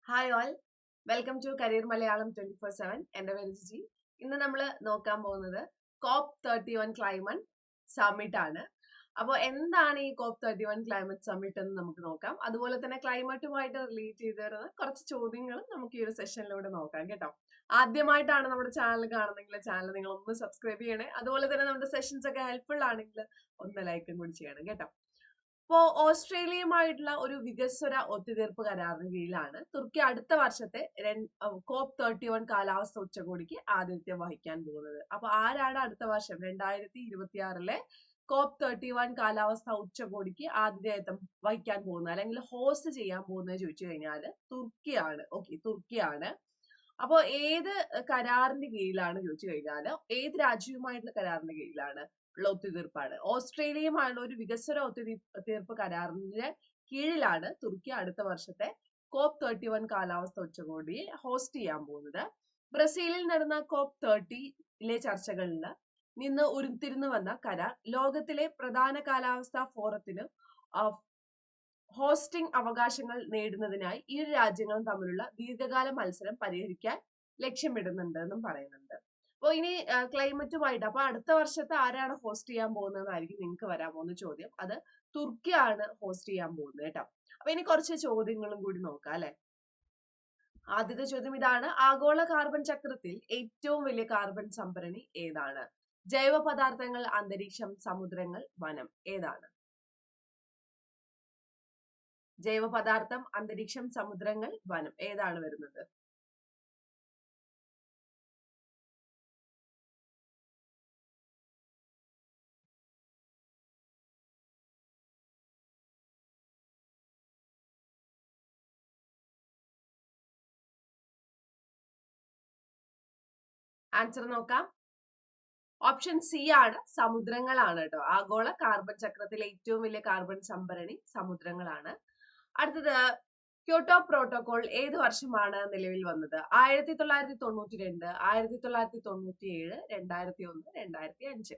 Hi all, welcome to career Malayalam 24/7. എൻ്റെ പേര് ജിജി. ഇന്ന് നമ്മൾ നോക്കാൻ പോകുന്നത് COP31 ക്ലൈമറ്റ് സമ്മിറ്റ് ആണ്. അപ്പോൾ എന്താണ് ഈ COP31 ക്ലൈമറ്റ് സമ്മിറ്റ് എന്ന് നമുക്ക് നോക്കാം. അതുപോലെ തന്നെ ക്ലൈമറ്റുമായിട്ട് റിലേറ്റ് ചെയ്ത് വരുന്ന കുറച്ച് ചോദ്യങ്ങളും നമുക്ക് ഈ ഒരു സെഷനിലൂടെ നോക്കാം കേട്ടോ. ആദ്യമായിട്ടാണ് നമ്മുടെ ചാനൽ കാണുന്നെങ്കിൽ ചാനൽ നിങ്ങൾ ഒന്ന് സബ്സ്ക്രൈബ് ചെയ്യണേ. അതുപോലെ തന്നെ നമ്മുടെ സെഷൻസ് ഒക്കെ ഹെൽപ്ഫുൾ ആണെങ്കിൽ ഒന്ന് ലൈക്കും കൂടി ചെയ്യണം കേട്ടോ. ഇപ്പോ ഓസ്ട്രേലിയയുമായിട്ടുള്ള ഒരു വികസ്വര ഒത്തുതീർപ്പ് കരാറിന് കീഴിലാണ് തുർക്കി അടുത്ത വർഷത്തെ COP31 കാലാവസ്ഥ ഉച്ചകോടിക്ക് ആതിഥ്യം വഹിക്കാൻ പോകുന്നത്. അപ്പൊ ആരാണ് അടുത്ത വർഷം 2026 COP31 കാലാവസ്ഥ ഉച്ചകോടിക്ക് ആതിഥേയത്വം വഹിക്കാൻ പോകുന്നത് അല്ലെങ്കിൽ ഹോസ്റ്റ് ചെയ്യാൻ പോകുന്നത് ചോദിച്ചു കഴിഞ്ഞാൽ തുർക്കിയാണ്. ഓക്കെ, തുർക്കിയാണ്. അപ്പോ ഏത് കരാറിന്റെ കീഴിലാണ് ചോദിച്ചു കഴിഞ്ഞാൽ ഏത് രാജ്യവുമായിട്ടുള്ള കരാറിന്റെ കീഴിലാണ് ഉള്ള ഒത്തുതീർപ്പാണ്. ഓസ്ട്രേലിയയുമായുള്ള ഒരു വികസന ഒത്തുതീർപ്പ് കരാറിന്റെ കീഴിലാണ് തുർക്കി അടുത്ത വർഷത്തെ COP31 കാലാവസ്ഥ ഉച്ചകോടിയെ ഹോസ്റ്റ് ചെയ്യാൻ പോകുന്നത്. ബ്രസീലിൽ നടന്ന COP30 ചർച്ചകളിൽ നിന്ന് ഉരുത്തിരിഞ്ഞു വന്ന കരാർ ലോകത്തിലെ പ്രധാന കാലാവസ്ഥാ ഫോറത്തിന് ഹോസ്റ്റിംഗ് അവകാശങ്ങൾ നേടുന്നതിനായി ഇരു രാജ്യങ്ങളും തമ്മിലുള്ള ദീർഘകാല മത്സരം പരിഹരിക്കാൻ ലക്ഷ്യമിടുന്നുണ്ട് എന്നും പറയുന്നുണ്ട്. അപ്പൊ ഇനി ക്ലൈമറ്റുമായിട്ട് അപ്പൊ അടുത്ത വർഷത്തെ ആരാണ് ഹോസ്റ്റ് ചെയ്യാൻ പോകുന്നതെന്നായിരിക്കും നിങ്ങൾക്ക് വരാൻ പോകുന്ന ചോദ്യം. അത് തുർക്കിയാണ് ഹോസ്റ്റ് ചെയ്യാൻ പോകുന്നത് കേട്ടോ. അപ്പൊ ഇനി കുറച്ച് ചോദ്യങ്ങളും കൂടി നോക്കാം അല്ലെ. ആദ്യത്തെ ചോദ്യം ഇതാണ്: ആഗോള കാർബൺ ചക്രത്തിൽ ഏറ്റവും വലിയ കാർബൺ സംഭരണി ഏതാണ്? ജൈവ പദാർത്ഥങ്ങൾ, അന്തരീക്ഷം, സമുദ്രങ്ങൾ, വനം. ഏതാണ്? ജൈവ പദാർത്ഥം, അന്തരീക്ഷം, സമുദ്രങ്ങൾ, വനം. ഏതാണ് വരുന്നത്? ആൻസർ നോക്കാം. ഓപ്ഷൻ സി ആണ്, സമുദ്രങ്ങളാണ് കേട്ടോ. ആഗോള കാർബൺ ചക്രത്തിലെ ഏറ്റവും വലിയ കാർബൺ സംഭരണി സമുദ്രങ്ങളാണ്. അടുത്തത്, ക്യോട്ടോ പ്രോട്ടോകോൾ ഏത് വർഷമാണ് നിലവിൽ വന്നത്? 1992, 1997, 2001, 2005.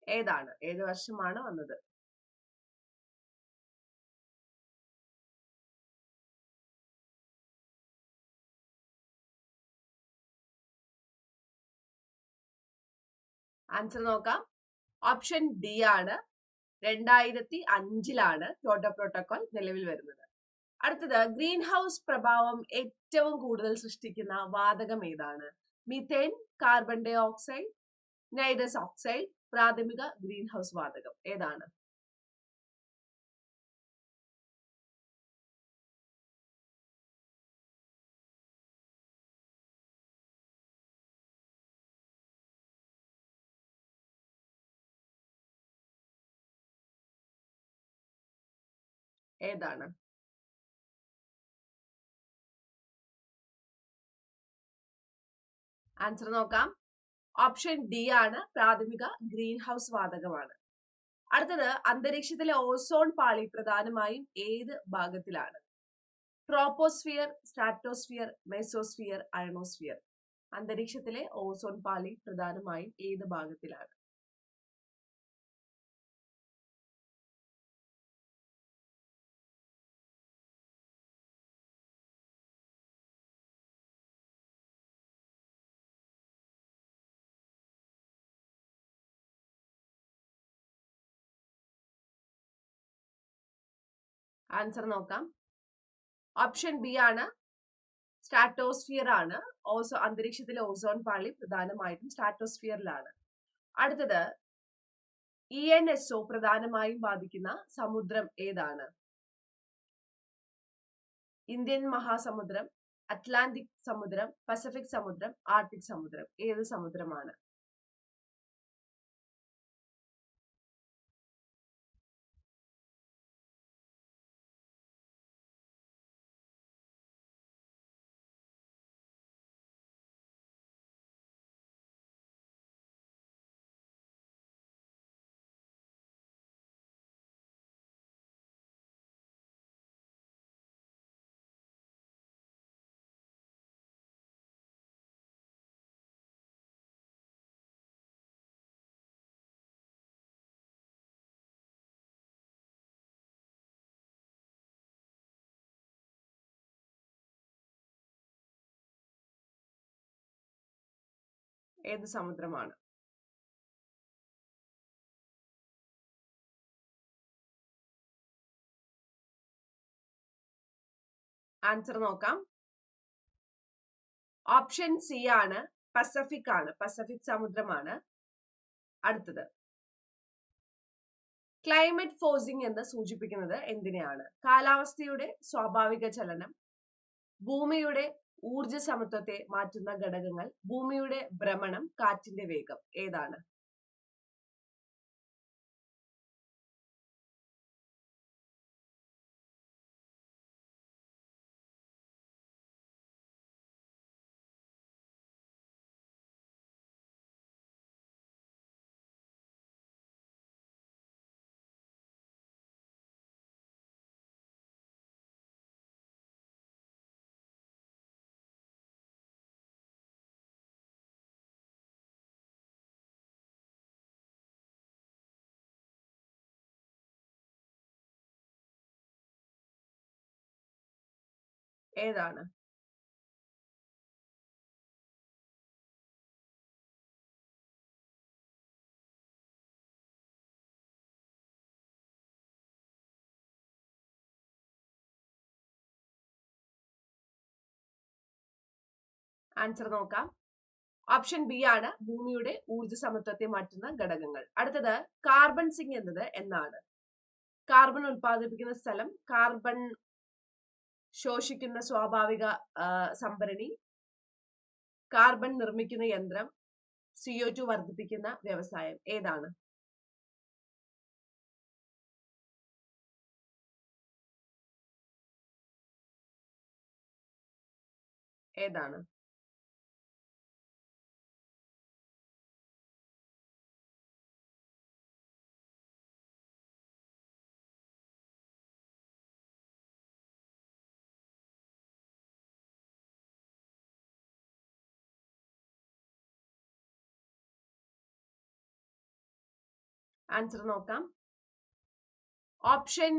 ഏതാണ്? ഏത് വർഷമാണ് വന്നത്? ആൻസർ നോക്കാം. ഓപ്ഷൻ ഡി ആണ്, 2005 ക്യോട്ടോ പ്രോട്ടോകോൾ നിലവിൽ വരുന്നത്. അടുത്തത്, ഗ്രീൻ ഹൗസ് പ്രഭാവം ഏറ്റവും കൂടുതൽ സൃഷ്ടിക്കുന്ന വാതകം ഏതാണ്? Methane, carbon dioxide, nitrous oxide, പ്രാഥമിക ഗ്രീൻ ഹൗസ് വാതകം. ഏതാണ്? ഏതാണ്? ആൻസർ നോക്കാം. ഓപ്ഷൻ ഡി ആണ്, പ്രാഥമിക ഗ്രീൻ ഹൗസ് വാതകമാണ്. അടുത്തത്, അന്തരീക്ഷത്തിലെ ഓസോൺ പാളി പ്രധാനമായും ഏത് ഭാഗത്തിലാണ്? Troposphere, stratosphere, mesosphere, ionosphere. അന്തരീക്ഷത്തിലെ ഓസോൺ പാളി പ്രധാനമായും ഏത് ഭാഗത്തിലാണ്? ആൻസർ നോക്കാം. ഓപ്ഷൻ ബി ആണ്, സ്ട്രാറ്റോസ്ഫിയർ ആണ്. അന്തരീക്ഷത്തിലെ ഓസോൺ പാളി പ്രധാനമായിട്ടും സ്ട്രാറ്റോസ്ഫിയറിലാണ്. അടുത്തത്, ENSO പ്രധാനമായും ബാധിക്കുന്ന സമുദ്രം ഏതാണ്? ഇന്ത്യൻ മഹാസമുദ്രം, അറ്റ്ലാന്റിക് സമുദ്രം, പസഫിക് സമുദ്രം, ആർട്ടിക് സമുദ്രം. ഏത് സമുദ്രമാണ്? ഏത് സമുദ്രമാണ്? ആൻസർ നോക്കാം. ഓപ്ഷൻ സി ആണ്, പസഫിക് ആണ്. പസഫിക് സമുദ്രമാണ്. അടുത്തത്, ക്ലൈമറ്റ് ഫോഴ്സിംഗ് എന്ന് സൂചിപ്പിക്കുന്നത് എന്തിനെയാണ്? കാലാവസ്ഥയുടെ സ്വാഭാവിക ചലനം, ഭൂമിയുടെ ഊർജ സമത്വത്തെ മാറ്റുന്ന ഘടകങ്ങൾ, ഭൂമിയുടെ ഭ്രമണം, കാറ്റിന്റെ വേഗം. ഏതാണ്? ഏതാണ്? ആൻസർ നോക്കാം. ഓപ്ഷൻ ബി ആണ്, ഭൂമിയുടെ ഊർജ സമത്വത്തെ മാറ്റുന്ന ഘടകങ്ങൾ. അടുത്തത്, കാർബൺ സിങ്ക് എന്നത് എന്നാണ്? കാർബൺ ഉൽപ്പാദിപ്പിക്കുന്ന സ്ഥലം, കാർബൺ ശോഷിക്കുന്ന സ്വാഭാവിക സംഭരണി, കാർബൺ നിർമ്മിക്കുന്ന യന്ത്രം, CO2 വർദ്ധിപ്പിക്കുന്ന വ്യവസായം. ഏതാണ്? ഏതാണ്? ആൻസർ നോക്കാം. ഓപ്ഷൻ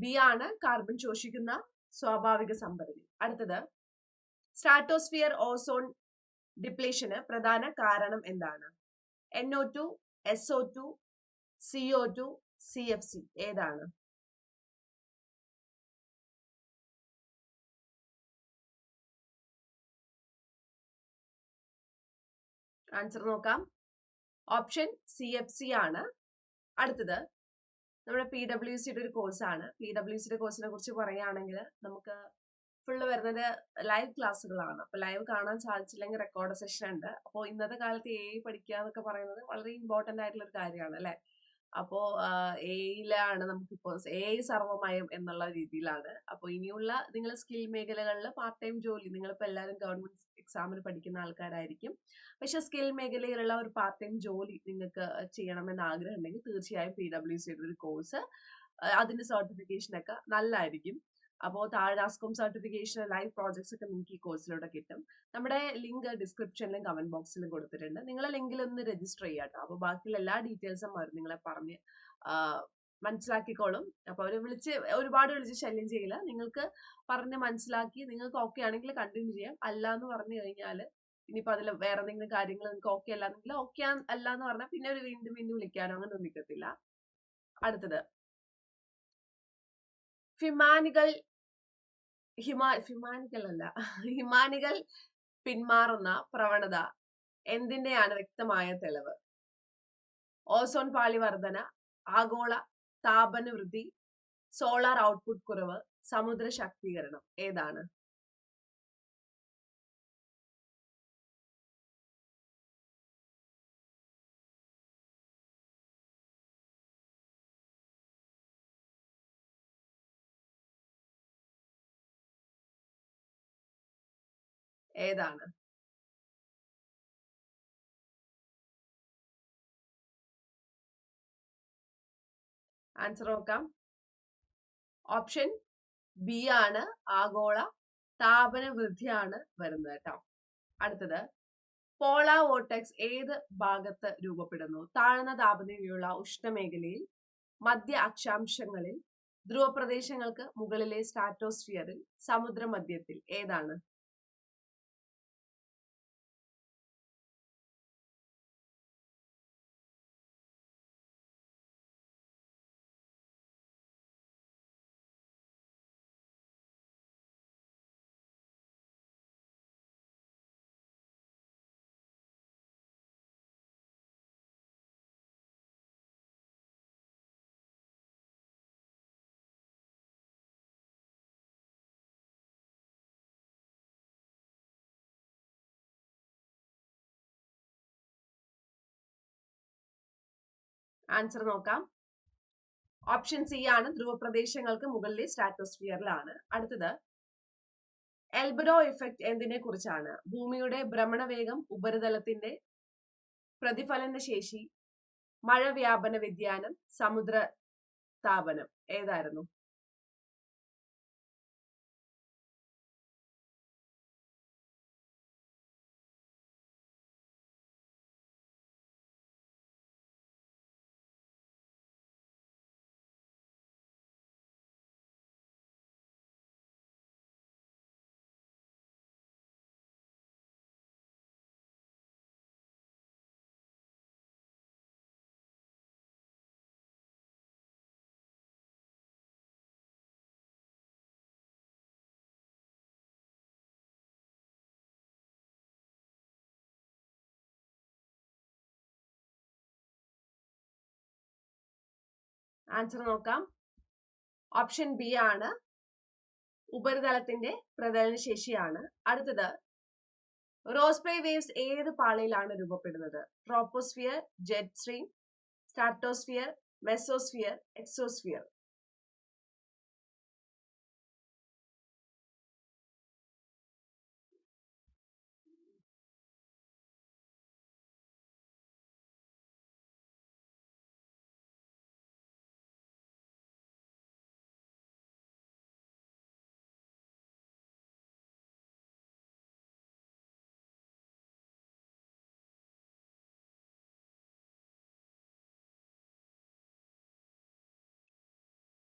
ബി ആണ്, കാർബൺ ശോഷിക്കുന്ന സ്വാഭാവിക സംഭരണി. അടുത്തത്, സ്ട്രാറ്റോസ്ഫിയർ ഓസോൺ ഡിപ്ലേഷന് പ്രധാന കാരണം എന്താണ്? NO2, SO2, CO2, CFC. ഏതാണ്? ആൻസർ നോക്കാം. ഓപ്ഷൻ CFC ആണ്. അടുത്തത്, നമ്മുടെ PWCയുടെ ഒരു കോഴ്സാണ്. PWCയുടെ കോഴ്സിനെ കുറിച്ച് പറയുകയാണെങ്കിൽ നമുക്ക് ഫുള്ള് വരുന്നത് ലൈവ് ക്ലാസ്സുകളാണ്. അപ്പൊ ലൈവ് കാണാൻ സാധിച്ചില്ലെങ്കിൽ റെക്കോർഡ് സെഷൻ ഉണ്ട്. അപ്പോൾ ഇന്നത്തെ കാലത്ത് AI പഠിക്കുക എന്നൊക്കെ പറയുന്നത് വളരെ ഇമ്പോർട്ടന്റ് ആയിട്ടുള്ള ഒരു കാര്യമാണ് അല്ലെ? അപ്പോ AI നമുക്കിപ്പോ AI സർവമയം എന്നുള്ള രീതിയിലാണ്. അപ്പോൾ ഇനിയുള്ള നിങ്ങൾ സ്കിൽ മേഖലകളിൽ പാർട്ട് ടൈം ജോലി, നിങ്ങളിപ്പോ എല്ലാവരും ഗവൺമെന്റ് എക്സാമിന് പഠിക്കുന്ന ആൾക്കാരായിരിക്കും. പക്ഷെ സ്കിൽ മേഖലയിലുള്ള ഒരു പാർട്ട് ടൈം ജോലി നിങ്ങൾക്ക് ചെയ്യണമെന്ന് ആഗ്രഹം ഉണ്ടെങ്കിൽ തീർച്ചയായും PWCയുടെ ഒരു കോഴ്സ്, അതിന്റെ സർട്ടിഫിക്കേഷൻ ഒക്കെ നല്ലതായിരിക്കും. അപ്പോൾ താഴെ ആസ്കോം സർട്ടിഫിക്കേഷൻ, ലൈവ് പ്രോജക്ട്സ് ഒക്കെ നിങ്ങൾക്ക് ഈ കോഴ്സിലൂടെ കിട്ടും. നമ്മുടെ ലിങ്ക് ഡിസ്ക്രിപ്ഷനിലും കമന്റ് ബോക്സിലും കൊടുത്തിട്ടുണ്ട്. നിങ്ങളെ ലിങ്കിൽ ഒന്ന് രജിസ്റ്റർ ചെയ്യാട്ടോ. അപ്പോൾ ബാക്കിയുള്ള എല്ലാ ഡീറ്റെയിൽസും അവർ നിങ്ങളെ പറഞ്ഞ് മനസ്സിലാക്കിക്കോളും. അപ്പൊ അവര് ഒരുപാട് വിളിച്ച് ശല്യം ചെയ്യില്ല. നിങ്ങൾക്ക് പറഞ്ഞ് മനസ്സിലാക്കി നിങ്ങൾക്ക് ഓക്കെ ആണെങ്കിൽ കണ്ടിന്യൂ ചെയ്യാം. അല്ല എന്ന് പറഞ്ഞു കഴിഞ്ഞാൽ ഇനിയിപ്പോ അതിൽ വേറെ എന്തെങ്കിലും കാര്യങ്ങൾ നിങ്ങൾക്ക് ഓക്കെ അല്ലാന്നെങ്കിൽ ഓക്കെ അല്ല എന്ന് പറഞ്ഞാൽ പിന്നെ ഒരു വീണ്ടും വിളിക്കാനോ അങ്ങനെ നിൽക്കത്തില്ല. അടുത്തത്, ഹിമാനികൾ പിന്മാറുന്ന പ്രവണത എന്തിന്റെയാണ് വ്യക്തമായ തെളിവ്? ഓസോൺ പാളി വർധന, ആഗോള താപന വൃദ്ധി, സോളാർ ഔട്ട്പുട്ട് കുറവ്, സമുദ്ര ശാക്തീകരണം. ഏതാണ്? ഏതാണ്? ആൻസർ നോക്കാം. ഓപ്ഷൻ ബി ആണ്, ആഗോള താപന വൃദ്ധിയാണ് വരുന്നത് കേട്ടോ. അടുത്തത്, പോളാർ വോർട്ടെക്സ് ഏത് ഭാഗത്ത് രൂപപ്പെടുന്നു? താഴ്ന്ന താപനിലയുള്ള ഉഷ്ണമേഖലയിൽ, മധ്യ അക്ഷാംശങ്ങളിൽ, ധ്രുവപ്രദേശങ്ങൾക്ക് മുകളിലെ സ്ട്രാറ്റോസ്ഫിയറിൽ, സമുദ്രമധ്യത്തിൽ. ഏതാണ്? ആൻസർ നോക്കാം. ഓപ്ഷൻ സി ആണ്, ധ്രുവപ്രദേശങ്ങൾക്ക് മുകളിലെ സ്ട്രാറ്റോസ്ഫിയറിലാണ്. അടുത്തത് എൽബഡോ ഇഫക്റ്റ് എന്തിനെ കുറിച്ചാണ്? ഭൂമിയുടെ ഭ്രമണവേഗം, ഉപരിതലത്തിന്റെ പ്രതിഫലന ശേഷി, മഴ വ്യാപന വ്യതിയാനം, സമുദ്ര താപനം. ഏതായിരുന്നു? ആൻസർ നോക്കാം. ഓപ്ഷൻ ബി ആണ്, ഉപരിതലത്തിന്റെ പ്രതലന ശേഷിയാണ്. അടുത്തത് റോസ്ബേ വേവ്സ് ഏത് പാളിയിലാണ് രൂപപ്പെടുന്നത്? Troposphere, jet stream, stratosphere, mesosphere, exosphere.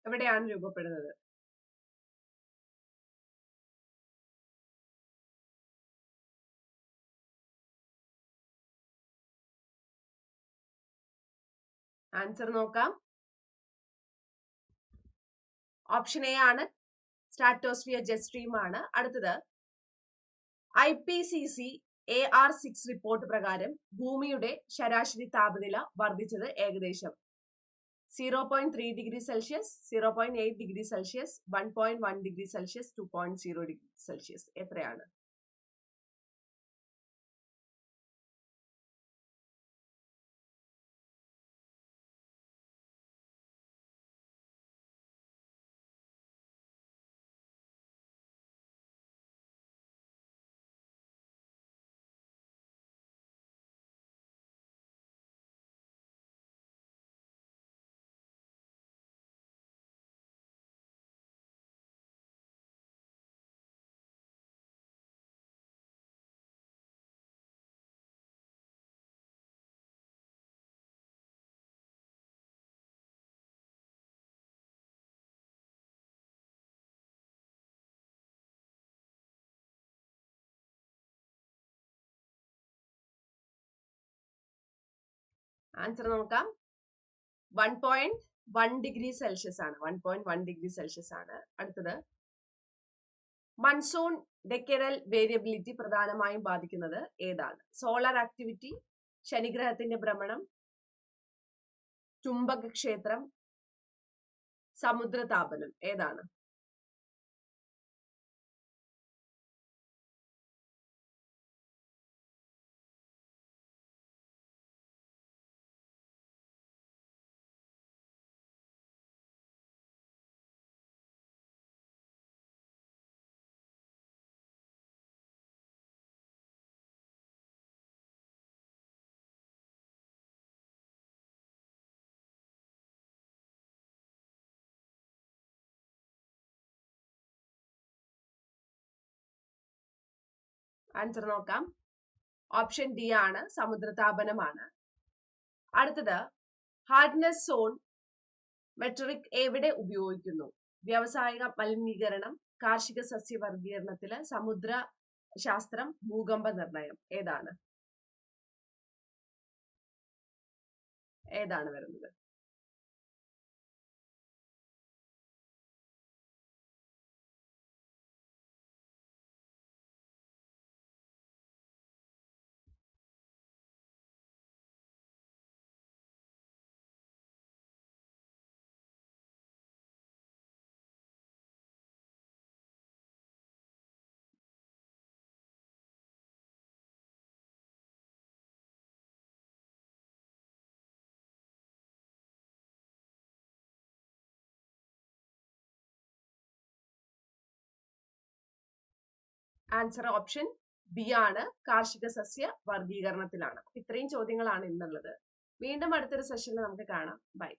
എവിടെയാണ് രൂപപ്പെടുന്നത്? ആൻസർ നോക്കാം. ഓപ്ഷൻ എ ആണ്, സ്ട്രാറ്റോസ്ഫിയർ, ജെറ്റ് സ്ട്രീം ആണ്. അടുത്തത് IPCC AR6 റിപ്പോർട്ട് പ്രകാരം ഭൂമിയുടെ ശരാശരി താപനില വർദ്ധിച്ചത് ഏകദേശം 0.3 degree Celsius, 0.8 degree Celsius, 1.1 degree Celsius, 2.0 degree Celsius. എത്രയാണ്? ആൻസർ നോക്കാം. 1.1 ഡിഗ്രി സെൽഷ്യസ് ആണ്. 1.1 ഡിഗ്രി സെൽഷ്യസ് ആണ്. അടുത്തത് മൺസൂൺ ഡെക്കഡൽ വേരിയബിലിറ്റി പ്രധാനമായും ബാധിക്കുന്നത് ഏതാണ്? സോളാർ ആക്ടിവിറ്റി, ശനിഗ്രഹത്തിന്റെ ഭ്രമണം, ചുംബക ക്ഷേത്രം, സമുദ്രതാപനം. ഏതാണ്? ആൻസർ നോക്കാം. ഓപ്ഷൻ ഡി ആണ്, സമുദ്രതാപനമാണ്. അടുത്തത് ഹാർഡ്നെസ് സോൺ മെട്രിക് എവിടെ ഉപയോഗിക്കുന്നു? വ്യാവസായിക മലിനീകരണം, കാർഷിക സസ്യവർഗീകരണത്തില്, സമുദ്ര ശാസ്ത്രം, ഭൂകമ്പ നിർണയം. ഏതാണ്? ഏതാണ് വരുന്നത്? ആൻസർ ഓപ്ഷൻ ബി ആണ്, കാർഷിക സസ്യ വർഗീകരണത്തിലാണ്. ഇത്രയും ചോദ്യങ്ങളാണ് ഇന്നുള്ളത്. വീണ്ടും അടുത്തൊരു സെഷനിൽ നമുക്ക് കാണാം. ബൈ.